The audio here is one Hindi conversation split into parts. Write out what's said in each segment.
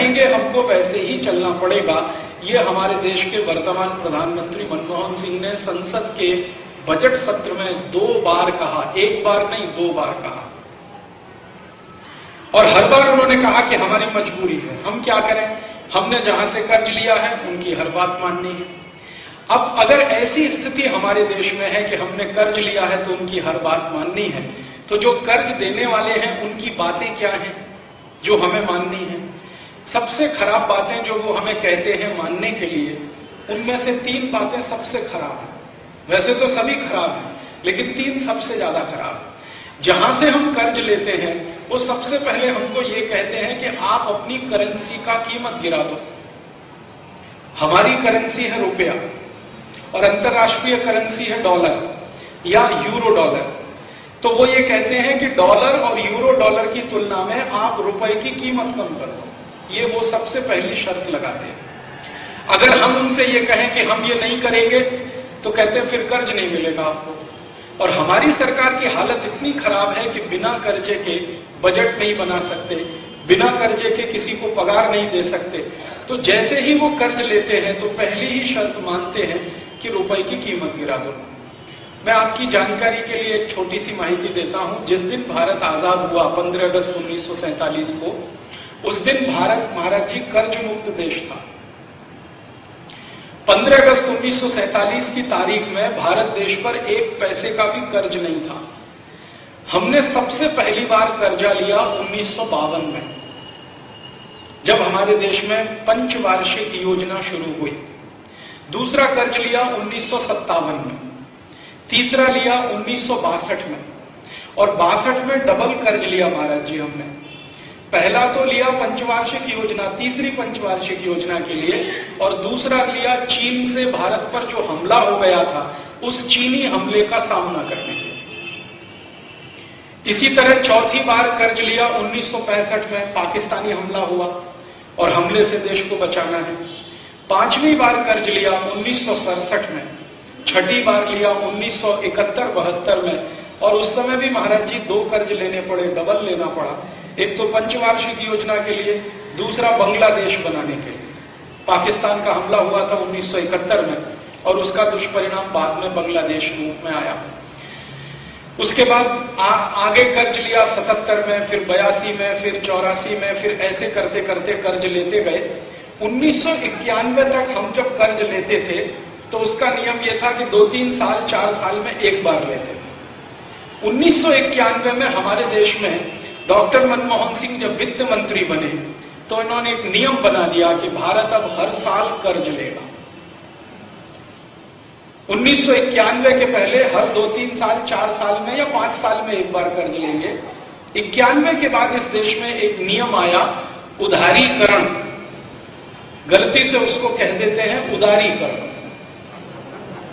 कहेंगे हमको वैसे ही चलना पड़ेगा। ये हमारे देश के वर्तमान प्रधानमंत्री मनमोहन सिंह ने संसद के बजट सत्र में 2 बार कहा, 1 बार नहीं 2 बार कहा, और हर बार उन्होंने कहा कि हमारी मजबूरी है, हम क्या करें, हमने जहां से कर्ज लिया है उनकी हर बात माननी है। अब अगर ऐसी स्थिति हमारे देश में है कि हमने कर्ज लिया है तो उनकी हर बात माननी है, तो जो कर्ज देने वाले हैं उनकी बातें क्या हैं जो हमें माननी है? सबसे खराब बातें जो वो हमें कहते हैं मानने के लिए, उनमें से 3 बातें सबसे खराब है। वैसे तो सभी खराब हैं, लेकिन 3 सबसे ज्यादा खराब है। जहां से हम कर्ज लेते हैं वो सबसे पहले हमको ये कहते हैं कि आप अपनी करेंसी का कीमत गिरा दो। हमारी करेंसी है रुपया और अंतरराष्ट्रीय करेंसी है डॉलर या यूरो डॉलर। तो वो ये कहते हैं कि डॉलर और यूरो डॉलर की तुलना में आप रुपए की कीमत कम कर दो। ये वो सबसे पहली शर्त लगाते हैं। अगर हम उनसे ये कहें कि हम ये नहीं करेंगे तो कहते हैं फिर कर्ज नहीं मिलेगा आपको। और हमारी सरकार की हालत इतनी खराब है कि बिना कर्जे के बजट नहीं बना सकते, बिना कर्जे के किसी को पगार नहीं दे सकते। तो जैसे ही वो कर्ज लेते हैं तो पहली ही शर्त मानते हैं कि रुपए की कीमत गिरा दो। मैं आपकी जानकारी के लिए एक छोटी सी माहिती देता हूं। जिस दिन भारत आजाद हुआ 15 अगस्त 1947 को, उस दिन भारत महाराज जी कर्ज मुक्त देश था। 15 अगस्त 1947 की तारीख में भारत देश पर 1 पैसे का भी कर्ज नहीं था। हमने सबसे पहली बार कर्जा लिया 1952 में, जब हमारे देश में पंचवार्षिक योजना शुरू हुई। दूसरा कर्ज लिया 1957 में, तीसरा लिया 1962 में, और 62 में डबल कर्ज लिया महाराज जी हमने। पहला तो लिया पंचवार्षिक योजना, तीसरी पंचवार्षिक योजना के लिए, और दूसरा लिया चीन से भारत पर जो हमला हो गया था उस चीनी हमले का सामना करने के लिए। इसी तरह चौथी बार कर्ज लिया 1965 में, पाकिस्तानी हमला हुआ और हमले से देश को बचाना है। 5वीं बार कर्ज लिया 1967 में, छठी बार लिया 1971-72 में, और उस समय भी महाराज जी 2 कर्ज लेने पड़े, डबल लेना पड़ा। एक तो पंचवार्षिक योजना के लिए, दूसरा बांग्लादेश बनाने के लिए। पाकिस्तान का हमला हुआ था 1971 में और उसका दुष्परिणाम बाद में बांग्लादेश रूप में आया। उसके बाद आगे कर्ज लिया 77 में, फिर 82 में, फिर 84 में, फिर ऐसे करते करते कर्ज लेते गए। 1991 तक हम जब कर्ज लेते थे तो उसका नियम यह था कि 2-3 साल 4 साल में एक बार लेते थे। 1991 में हमारे देश में डॉक्टर मनमोहन सिंह जब वित्त मंत्री बने तो इन्होंने एक नियम बना दिया कि भारत अब हर साल कर्ज लेगा। 1991 के पहले हर 2-3 साल 4 साल में या 5 साल में एक बार कर्ज लेंगे। 91 के बाद इस देश में एक नियम आया, उदारीकरण। गलती से उसको कह देते हैं उदारीकरण।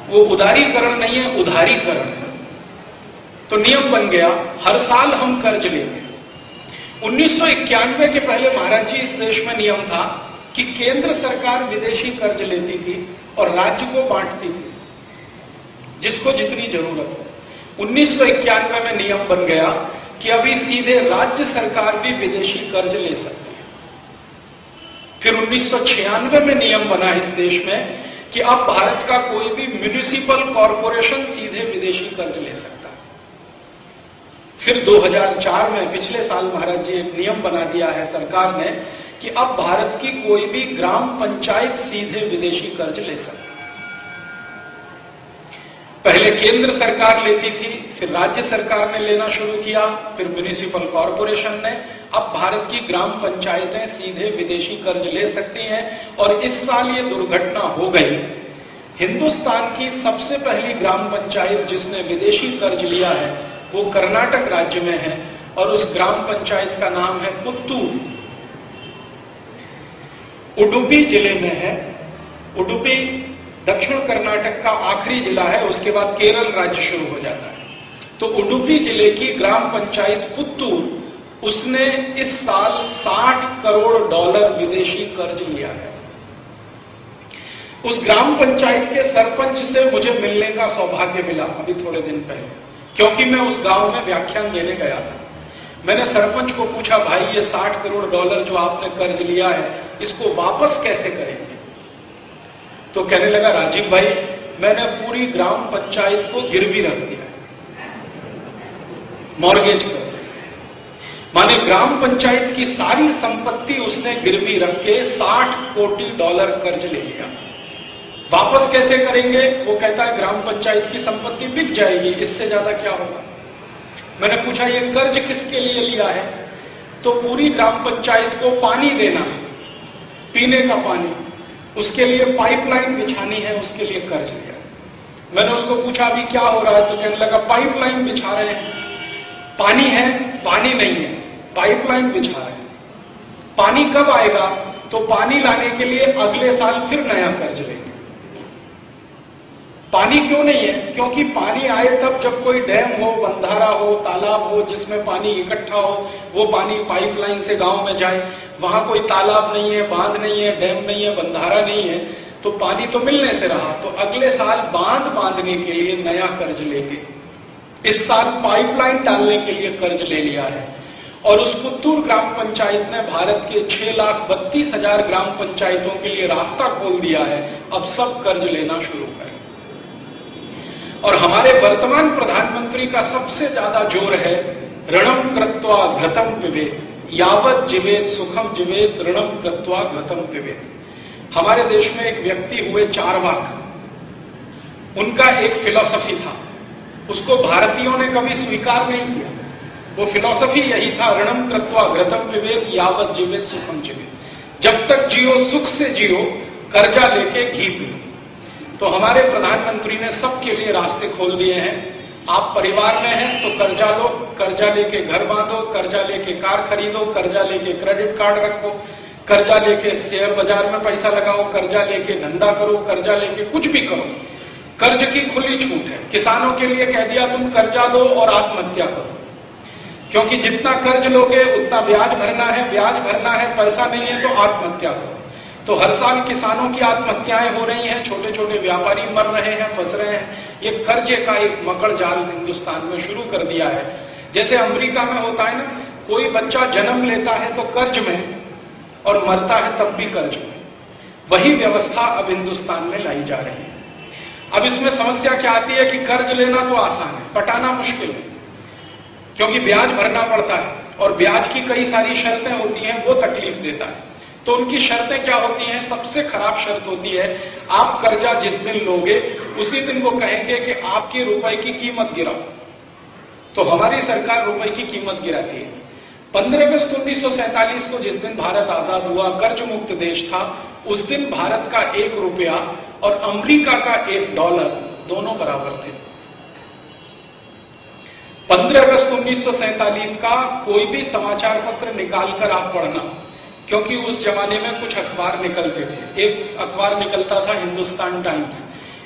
वो उदारीकरण नहीं है, उधारीकरण है। तो नियम बन गया हर साल हम कर्ज लेंगे। 1991 के पहले महाराज जी इस देश में नियम था कि केंद्र सरकार विदेशी कर्ज लेती थी और राज्य को बांटती थी जिसको जितनी जरूरत हो। 1991 में नियम बन गया कि अभी सीधे राज्य सरकार भी विदेशी कर्ज ले सकती है। फिर 1996 में नियम बना इस देश में कि अब भारत का कोई भी म्युनिसिपल कॉरपोरेशन सीधे विदेशी कर्ज ले सकता है। फिर 2004 में पिछले साल महाराज जी एक नियम बना दिया है सरकार ने कि अब भारत की कोई भी ग्राम पंचायत सीधे विदेशी कर्ज ले सकती है। पहले केंद्र सरकार लेती थी, फिर राज्य सरकार ने लेना शुरू किया, फिर म्युनिसिपल कॉरपोरेशन ने। अब भारत की ग्राम पंचायतें सीधे विदेशी कर्ज ले सकती हैं। और इस साल ये दुर्घटना हो गई। हिंदुस्तान की सबसे पहली ग्राम पंचायत जिसने विदेशी कर्ज लिया है वो कर्नाटक राज्य में है और उस ग्राम पंचायत का नाम है पुत्तूर। उडुपी जिले में है। उडुपी दक्षिण कर्नाटक का आखिरी जिला है, उसके बाद केरल राज्य शुरू हो जाता है। तो उडुपी जिले की ग्राम पंचायत पुत्तूर, उसने इस साल $60 करोड़ विदेशी कर्ज लिया है। उस ग्राम पंचायत के सरपंच से मुझे मिलने का सौभाग्य मिला अभी थोड़े दिन पहले, क्योंकि मैं उस गांव में व्याख्यान देने गया था। मैंने सरपंच को पूछा, भाई ये $60 करोड़ जो आपने कर्ज लिया है इसको वापस कैसे करेंगे? तो कहने लगा, राजीव भाई मैंने पूरी ग्राम पंचायत को गिरवी रख दिया, मॉर्गेज कर, माने ग्राम पंचायत की सारी संपत्ति उसने गिरवी रख के $60 कोटी कर्ज ले लिया। वापस कैसे करेंगे? वो कहता है ग्राम पंचायत की संपत्ति बिक जाएगी, इससे ज्यादा क्या होगा। मैंने पूछा ये कर्ज किसके लिए लिया है? तो पूरी ग्राम पंचायत को पानी देना है, पीने का पानी, उसके लिए पाइपलाइन बिछानी है, उसके लिए कर्ज लिया। मैंने उसको पूछा अभी क्या हो रहा है? तो कहने लगा पाइपलाइन बिछा रहे हैं, पानी है, पानी नहीं है, पाइपलाइन बिछा रहे हैं। पानी कब आएगा? तो पानी लाने के लिए अगले साल फिर नया कर्ज लेंगे। पानी क्यों नहीं है? क्योंकि पानी आए तब जब कोई डैम हो, बंधारा हो, तालाब हो जिसमें पानी इकट्ठा हो, वो पानी पाइपलाइन से गांव में जाए। वहां कोई तालाब नहीं है, बांध नहीं है, डैम नहीं है, बंधारा नहीं है, तो पानी तो मिलने से रहा। तो अगले साल बांध बांधने के लिए नया कर्ज लेंगे। इस साल पाइपलाइन डालने के लिए कर्ज ले लिया है। और उस पुत्तूर ग्राम पंचायत ने भारत के 6,32,000 ग्राम पंचायतों के लिए रास्ता खोल दिया है। अब सब कर्ज लेना शुरू करें। और हमारे वर्तमान प्रधानमंत्री का सबसे ज्यादा जोर है ऋणम कृत्वा घृतम पिबेत, यावत जीवेत सुखम जीवेत ऋणम कृत्वा घृतम पिबेत। हमारे देश में एक व्यक्ति हुए चारवाक, उनका एक फिलॉसफी था, उसको भारतीयों ने कभी स्वीकार नहीं किया। वो फिलॉसफी यही था, ऋणम कृत्वा घृतम पिबेत यावत जीवेत सुखम जीवेत। जब तक जियो सुख से जियो, कर्जा लेके घी पियो। तो हमारे प्रधानमंत्री ने सबके लिए रास्ते खोल दिए हैं। आप परिवार में हैं तो कर्जा लो, कर्जा लेके घर बांधो, कर्जा लेके कार खरीदो, कर्जा लेके क्रेडिट कार्ड रखो, कर्जा लेके शेयर बाजार में पैसा लगाओ, कर्जा लेके धंधा करो, कर्जा लेके कुछ भी करो। कर्ज की खुली छूट है। किसानों के लिए कह दिया तुम कर्जा लो और आत्महत्या करो, क्योंकि जितना कर्ज लोगे उतना ब्याज भरना है, ब्याज भरना है, पैसा नहीं है तो आत्महत्या करो। तो हर साल किसानों की आत्महत्याएं हो रही हैं, छोटे छोटे व्यापारी मर रहे हैं, फंस रहे हैं। ये कर्जे का एक मकड़ जाल हिंदुस्तान में शुरू कर दिया है। जैसे अमेरिका में होता है ना, कोई बच्चा जन्म लेता है तो कर्ज में और मरता है तब भी कर्ज में। वही व्यवस्था अब हिंदुस्तान में लाई जा रही है। अब इसमें समस्या क्या आती है कि कर्ज लेना तो आसान है, पटाना मुश्किल है, क्योंकि ब्याज भरना पड़ता है और ब्याज की कई सारी शर्तें होती हैं, वो तकलीफ देता है। तो उनकी शर्तें क्या होती हैं? सबसे खराब शर्त होती है, आप कर्जा जिस दिन लोगे उसी दिन वो कहेंगे कि आपकी रुपए की कीमत गिराओ। तो हमारी सरकार रुपए की कीमत गिराती है। 15 अगस्त 1947 को जिस दिन भारत आजाद हुआ, कर्ज मुक्त देश था, उस दिन भारत का ₹1 और अमेरिका का $1 दोनों बराबर थे। 15 अगस्त 1947 का कोई भी समाचार पत्र निकालकर आप पढ़ना, क्योंकि उस जमाने में कुछ अखबार निकलते थे। एक अखबार निकलता था हिंदुस्तान टाइम्स,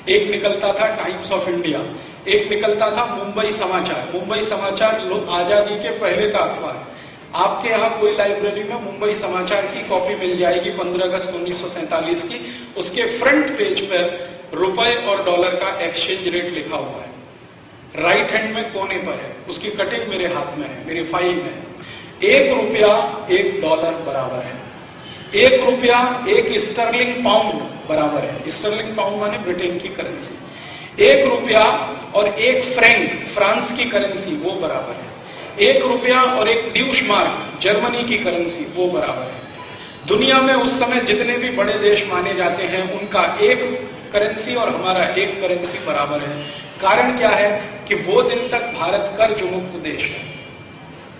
एक निकलता था टाइम्स ऑफ इंडिया, एक निकलता था मुंबई समाचार। मुंबई समाचार आजादी के पहले का अखबार। आपके यहाँ कोई लाइब्रेरी में मुंबई समाचार की कॉपी मिल जाएगी 15 अगस्त 1947 की। उसके फ्रंट पेज पर रुपए और डॉलर का एक्सचेंज रेट लिखा हुआ है, राइट हैंड में कोने पर है। उसकी कटिंग मेरे हाथ में है, मेरी फाइल में। ₹1 $1 बराबर है। ₹1 एक स्टर्लिंग पाउंड बराबर है। स्टर्लिंग पाउंड माने ब्रिटेन की करेंसी। ₹1 और एक फ्रैंक फ्रांस की करेंसी, वो बराबर है। ₹1 और एक ड्यूशमार्क जर्मनी की करेंसी, वो बराबर है। दुनिया में उस समय जितने भी बड़े देश माने जाते हैं उनका एक करेंसी और हमारा एक करेंसी बराबर है। कारण क्या है कि वो दिन तक भारत कर्ज मुक्त देश है।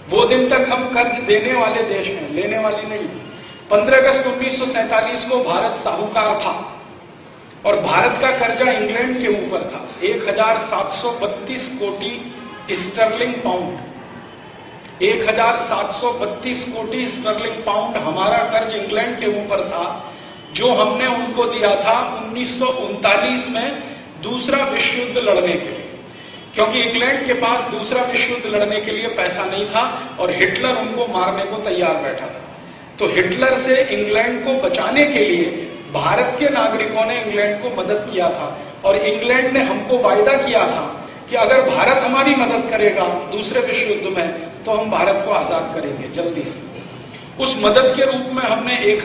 वो दिन तक हम कर्ज देने वाले देश हैं, लेने वाले नहीं। 15 अगस्त 1947 को भारत साहूकार था और भारत का कर्जा इंग्लैंड के ऊपर था। 1732 कोटी स्टर्लिंग पाउंड, 1732 कोटी स्टर्लिंग पाउंड हमारा कर्ज इंग्लैंड के ऊपर था, जो हमने उनको दिया था 1939 में दूसरा विश्व युद्ध लड़ने के लिए। क्योंकि इंग्लैंड के पास दूसरा विश्व युद्ध लड़ने के लिए पैसा नहीं था और हिटलर उनको मारने को तैयार बैठा था। तो हिटलर से इंग्लैंड को बचाने के लिए भारत के नागरिकों ने इंग्लैंड को मदद किया था और इंग्लैंड ने हमको वायदा किया था कि अगर भारत हमारी मदद करेगा दूसरे विश्व युद्ध में तो हम भारत को आजाद करेंगे जल्दी से। उस मदद के रूप में हमने एक